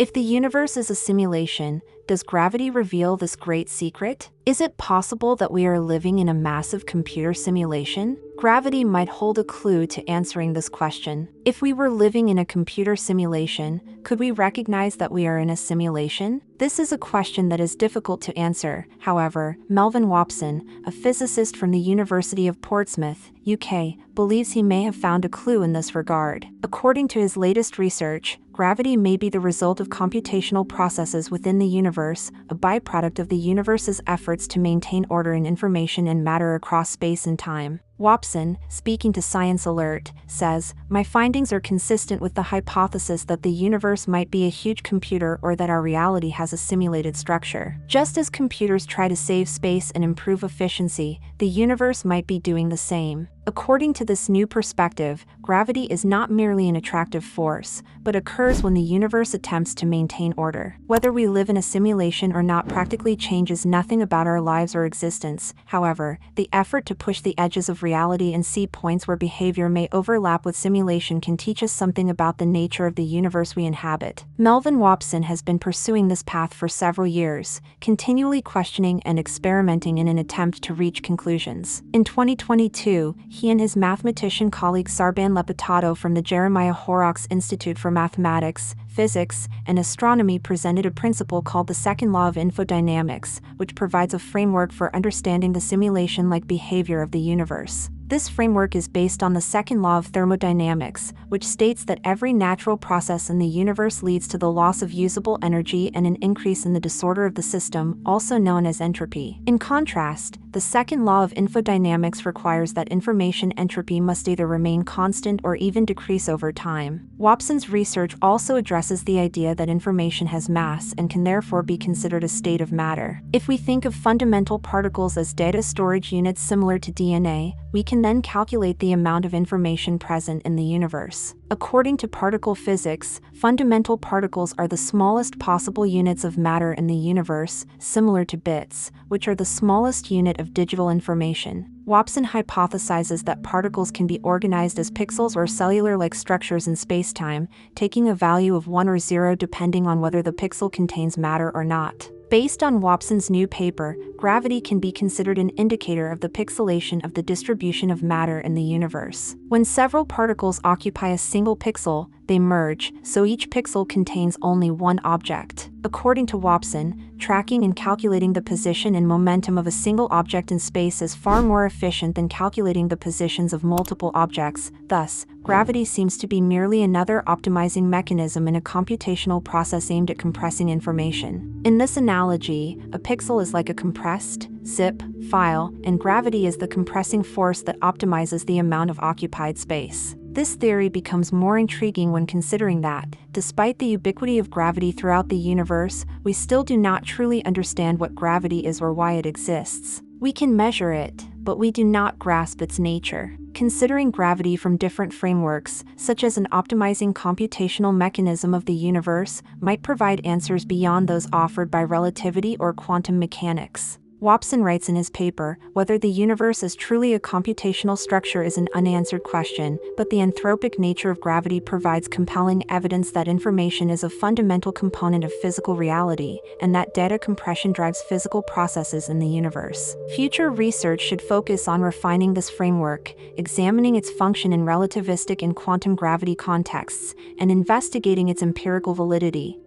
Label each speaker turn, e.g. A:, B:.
A: If the universe is a simulation, does gravity reveal this great secret? Is it possible that we are living in a massive computer simulation? Gravity might hold a clue to answering this question. If we were living in a computer simulation, could we recognize that we are in a simulation? This is a question that is difficult to answer. However, Melvin Wobson, a physicist from the University of Portsmouth, UK, believes he may have found a clue in this regard. According to his latest research, gravity may be the result of computational processes within the universe, a byproduct of the universe's efforts to maintain order in information and matter across space and time. Wobson, speaking to Science Alert, says, "My findings are consistent with the hypothesis that the universe might be a huge computer or that our reality has a simulated structure. Just as computers try to save space and improve efficiency, the universe might be doing the same." According to this new perspective, gravity is not merely an attractive force, but occurs when the universe attempts to maintain order. Whether we live in a simulation or not practically changes nothing about our lives or existence. However, the effort to push the edges of reality and see points where behavior may overlap with simulation can teach us something about the nature of the universe we inhabit. Melvin Wobson has been pursuing this path for several years, continually questioning and experimenting in an attempt to reach conclusions. In 2022, he and his mathematician colleague Sarban Lepitato from the Jeremiah Horrocks Institute for Mathematics, Physics, and Astronomy presented a principle called the second law of infodynamics, which provides a framework for understanding the simulation-like behavior of the universe. This framework is based on the second law of thermodynamics, which states that every natural process in the universe leads to the loss of usable energy and an increase in the disorder of the system, also known as entropy. In contrast, the second law of infodynamics requires that information entropy must either remain constant or even decrease over time. Wobson's research also addresses the idea that information has mass and can therefore be considered a state of matter. If we think of fundamental particles as data storage units similar to DNA, we can then calculate the amount of information present in the universe. According to particle physics, fundamental particles are the smallest possible units of matter in the universe, similar to bits, which are the smallest unit of digital information. Wobson hypothesizes that particles can be organized as pixels or cellular-like structures in spacetime, taking a value of 1 or 0 depending on whether the pixel contains matter or not. Based on Wobson's new paper, gravity can be considered an indicator of the pixelation of the distribution of matter in the universe. When several particles occupy a single pixel, they merge, so each pixel contains only one object. According to Wobson, tracking and calculating the position and momentum of a single object in space is far more efficient than calculating the positions of multiple objects. Thus, gravity seems to be merely another optimizing mechanism in a computational process aimed at compressing information. In this analogy, a pixel is like a compressed zip file, and gravity is the compressing force that optimizes the amount of occupied space. This theory becomes more intriguing when considering that, despite the ubiquity of gravity throughout the universe, we still do not truly understand what gravity is or why it exists. We can measure it, but we do not grasp its nature. Considering gravity from different frameworks, such as an optimizing computational mechanism of the universe, might provide answers beyond those offered by relativity or quantum mechanics. Wobson writes in his paper, "Whether the universe is truly a computational structure is an unanswered question, but the anthropic nature of gravity provides compelling evidence that information is a fundamental component of physical reality, and that data compression drives physical processes in the universe." Future research should focus on refining this framework, examining its function in relativistic and quantum gravity contexts, and investigating its empirical validity.